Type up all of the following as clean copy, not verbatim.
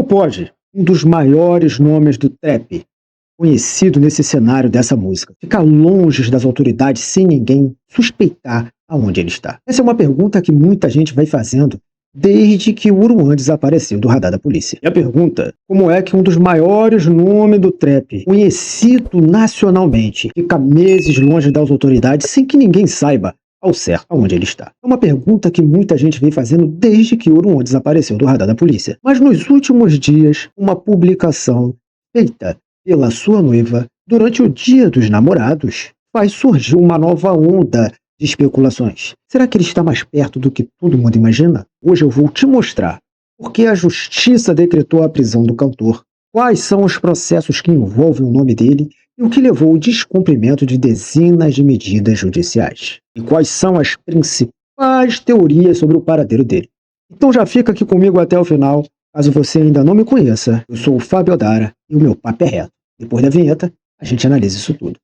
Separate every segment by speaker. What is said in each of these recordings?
Speaker 1: Como pode um dos maiores nomes do trap, conhecido nesse cenário dessa música, ficar longe das autoridades sem ninguém suspeitar aonde ele está? Essa é uma pergunta que muita gente vai fazendo desde que o Uruan desapareceu do radar da polícia. E a pergunta, como é que um dos maiores nomes do trap, conhecido nacionalmente, fica meses longe das autoridades sem que ninguém saiba ao certo aonde ele está? É uma pergunta que muita gente vem fazendo desde que o Uruan desapareceu do radar da polícia. Mas nos últimos dias, uma publicação feita pela sua noiva durante o Dia dos Namorados faz surgir uma nova onda de especulações. Será que ele está mais perto do que todo mundo imagina? Hoje eu vou te mostrar por que a justiça decretou a prisão do cantor, quais são os processos que envolvem o nome dele e o que levou ao descumprimento de dezenas de medidas judiciais. E quais são as principais teorias sobre o paradeiro dele. Então já fica aqui comigo até o final. Caso você ainda não me conheça, eu sou o Fábio Odara e o meu papo é reto. Depois da vinheta, a gente analisa isso tudo.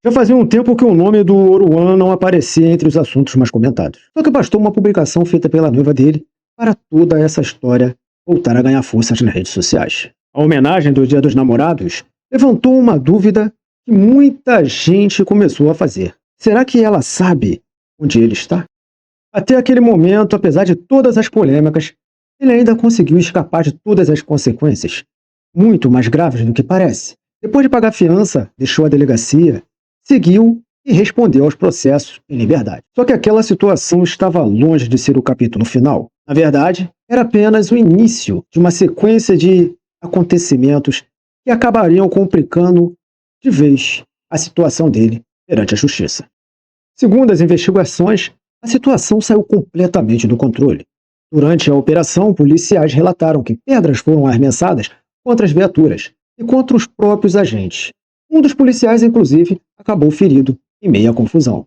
Speaker 1: Já fazia um tempo que o nome do Uruan não aparecia entre os assuntos mais comentados. Só que bastou uma publicação feita pela noiva dele para toda essa história voltar a ganhar forças nas redes sociais. A homenagem do Dia dos Namorados levantou uma dúvida que muita gente começou a fazer. Será que ela sabe onde ele está? Até aquele momento, apesar de todas as polêmicas, ele ainda conseguiu escapar de todas as consequências, muito mais graves do que parece. Depois de pagar fiança, deixou a delegacia, seguiu e respondeu aos processos em liberdade. Só que aquela situação estava longe de ser o capítulo final. Na verdade, era apenas o início de uma sequência de acontecimentos que acabariam complicando de vez a situação dele perante a justiça. Segundo as investigações, a situação saiu completamente do controle. Durante a operação, policiais relataram que pedras foram arremessadas contra as viaturas e contra os próprios agentes. Um dos policiais, inclusive, acabou ferido em meio à confusão.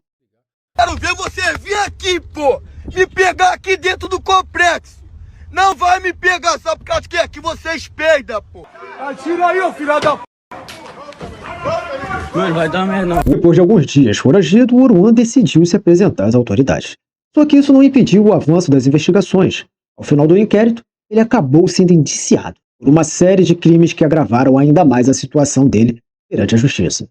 Speaker 2: Quero ver você vir aqui, pô! Me pegar aqui dentro do complexo! Não vai me pegar só por causa que aqui você espeida, pô! Atira aí, ô filho da p...
Speaker 3: Mano, vai dar merda não.
Speaker 1: Depois de alguns dias foragido, o Uruan decidiu se apresentar às autoridades. Só que isso não impediu o avanço das investigações. Ao final do inquérito, ele acabou sendo indiciado por uma série de crimes que agravaram ainda mais a situação dele perante a justiça.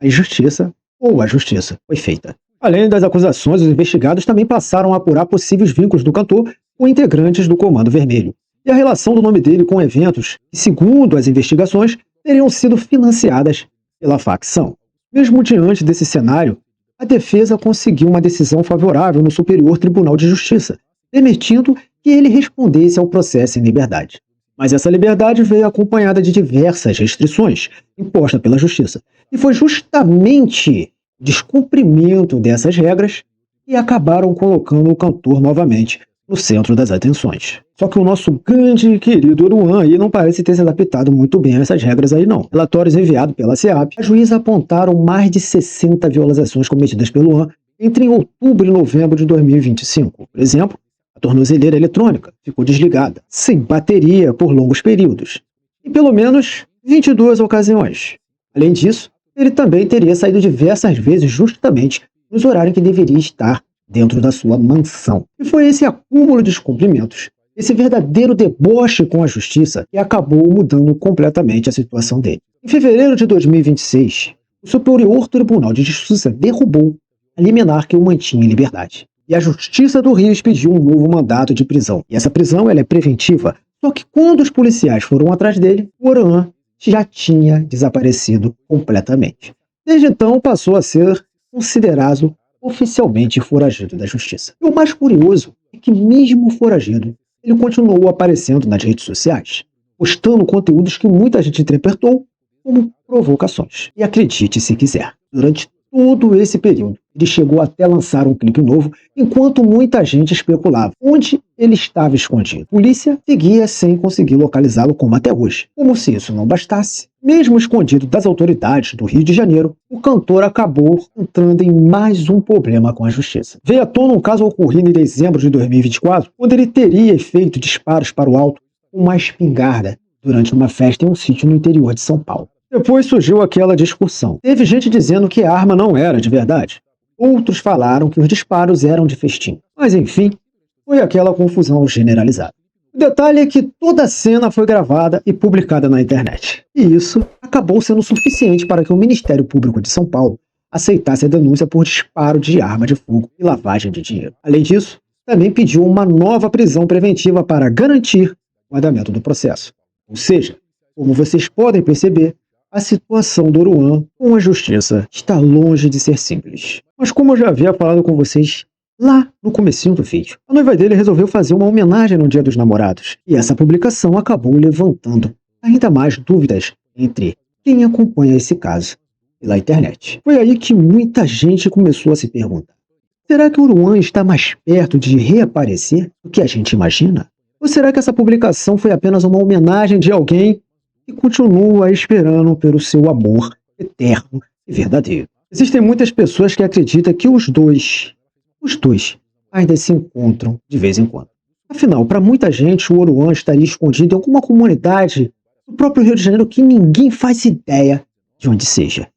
Speaker 1: A injustiça, ou a justiça, foi feita. Além das acusações, os investigados também passaram a apurar possíveis vínculos do cantor com integrantes do Comando Vermelho e a relação do nome dele com eventos que, segundo as investigações, teriam sido financiadas pela facção. Mesmo diante desse cenário, a defesa conseguiu uma decisão favorável no Superior Tribunal de Justiça, permitindo que ele respondesse ao processo em liberdade. Mas essa liberdade veio acompanhada de diversas restrições impostas pela Justiça. E foi justamente o descumprimento dessas regras que acabaram colocando o cantor novamente no centro das atenções. Só que o nosso grande e querido Uruan aí não parece ter se adaptado muito bem a essas regras aí não. Relatórios enviados pela SEAP, a juíza apontaram mais de 60 violações cometidas pelo Uruan entre outubro e novembro de 2025. Por exemplo, a tornozeleira eletrônica ficou desligada, sem bateria por longos períodos, em pelo menos 22 ocasiões. Além disso, ele também teria saído diversas vezes justamente nos horários que deveria estar dentro da sua mansão. E foi esse acúmulo de descumprimentos, esse verdadeiro deboche com a justiça, que acabou mudando completamente a situação dele. Em fevereiro de 2026, o Superior Tribunal de Justiça derrubou a liminar que o mantinha em liberdade. E a Justiça do Rio expediu um novo mandato de prisão. E essa prisão ela é preventiva, só que quando os policiais foram atrás dele, o Uruan já tinha desaparecido completamente. Desde então passou a ser considerado oficialmente foragido da justiça. E o mais curioso é que mesmo foragido, ele continuou aparecendo nas redes sociais, postando conteúdos que muita gente interpretou como provocações. E acredite se quiser, durante todo esse período, ele chegou até lançar um clipe novo, enquanto muita gente especulava onde ele estava escondido. A polícia seguia sem conseguir localizá-lo como até hoje. Como se isso não bastasse, mesmo escondido das autoridades do Rio de Janeiro, o cantor acabou entrando em mais um problema com a justiça. Veio à tona um caso ocorrido em dezembro de 2024, quando ele teria feito disparos para o alto com uma espingarda durante uma festa em um sítio no interior de São Paulo. Depois surgiu aquela discussão. Teve gente dizendo que a arma não era de verdade. Outros falaram que os disparos eram de festim. Mas enfim, foi aquela confusão generalizada. O detalhe é que toda a cena foi gravada e publicada na internet. E isso acabou sendo suficiente para que o Ministério Público de São Paulo aceitasse a denúncia por disparo de arma de fogo e lavagem de dinheiro. Além disso, também pediu uma nova prisão preventiva para garantir o andamento do processo. Ou seja, como vocês podem perceber, a situação do Oruan com a justiça está longe de ser simples. Mas como eu já havia falado com vocês lá no comecinho do vídeo, a noiva dele resolveu fazer uma homenagem no Dia dos Namorados, e essa publicação acabou levantando ainda mais dúvidas entre quem acompanha esse caso pela internet. Foi aí que muita gente começou a se perguntar: será que o Oruan está mais perto de reaparecer do que a gente imagina? Ou será que essa publicação foi apenas uma homenagem de alguém que continua esperando pelo seu amor eterno e verdadeiro? Existem muitas pessoas que acreditam que os dois ainda se encontram de vez em quando. Afinal, para muita gente, o Oruan estaria escondido em alguma comunidade do próprio Rio de Janeiro que ninguém faz ideia de onde seja.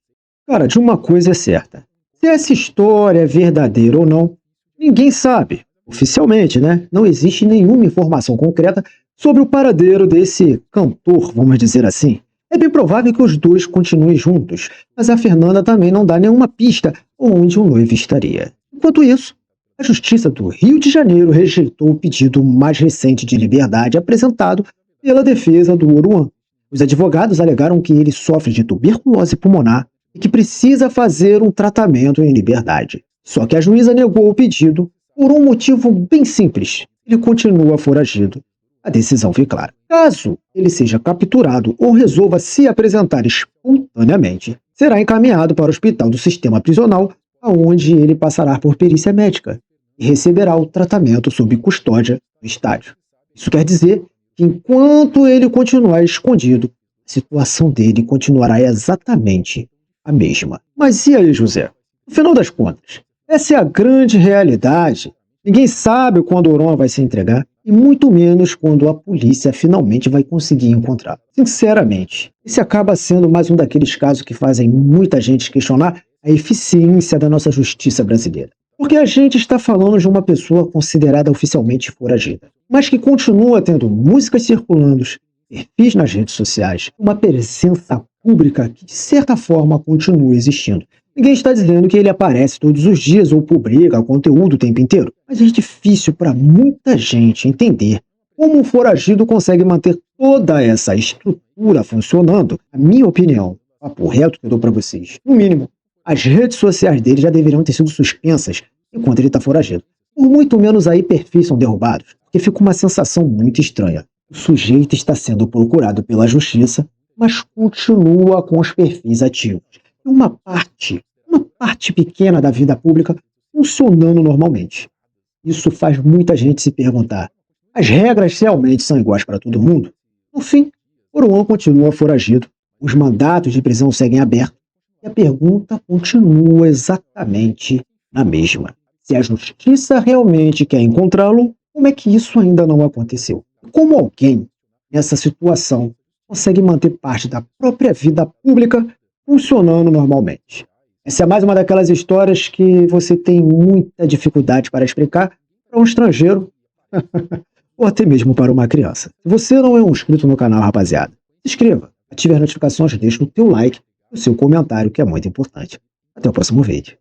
Speaker 1: Cara, de uma coisa é certa: se essa história é verdadeira ou não, ninguém sabe. Oficialmente, né? Não existe nenhuma informação concreta sobre o paradeiro desse cantor, vamos dizer assim. É bem provável que os dois continuem juntos, mas a Fernanda também não dá nenhuma pista onde o noivo estaria. Enquanto isso, a Justiça do Rio de Janeiro rejeitou o pedido mais recente de liberdade apresentado pela defesa do Oruan. Os advogados alegaram que ele sofre de tuberculose pulmonar e que precisa fazer um tratamento em liberdade. Só que a juíza negou o pedido por um motivo bem simples: ele continua foragido. A decisão foi clara: caso ele seja capturado ou resolva se apresentar espontaneamente, será encaminhado para o hospital do sistema prisional, aonde ele passará por perícia médica e receberá o tratamento sob custódia do estádio. Isso quer dizer que enquanto ele continuar escondido, a situação dele continuará exatamente a mesma. Mas e aí, José? No final das contas, essa é a grande realidade. Ninguém sabe quando o Oruan vai se entregar, e muito menos quando a polícia finalmente vai conseguir encontrá-lo. Sinceramente, esse acaba sendo mais um daqueles casos que fazem muita gente questionar a eficiência da nossa justiça brasileira. Porque a gente está falando de uma pessoa considerada oficialmente foragida, mas que continua tendo músicas circulando, perfis nas redes sociais, uma presença pública que de certa forma continua existindo. Ninguém está dizendo que ele aparece todos os dias ou publica conteúdo o tempo inteiro, mas é difícil para muita gente entender como um foragido consegue manter toda essa estrutura funcionando. Na minha opinião, papo reto que eu dou para vocês, no mínimo, as redes sociais dele já deveriam ter sido suspensas enquanto ele está foragido. Por muito menos aí perfis são derrubados, porque fica uma sensação muito estranha. O sujeito está sendo procurado pela justiça, mas continua com os perfis ativos. E uma parte pequena da vida pública funcionando normalmente. Isso faz muita gente se perguntar: as regras realmente são iguais para todo mundo? No fim, Oruan continua foragido, os mandatos de prisão seguem abertos, e a pergunta continua exatamente a mesma: se a justiça realmente quer encontrá-lo, como é que isso ainda não aconteceu? Como alguém nessa situação consegue manter parte da própria vida pública funcionando normalmente? Essa é mais uma daquelas histórias que você tem muita dificuldade para explicar para um estrangeiro ou até mesmo para uma criança. Se você não é um inscrito no canal, rapaziada, se inscreva, ative as notificações, deixe o teu like e o seu comentário, que é muito importante. Até o próximo vídeo.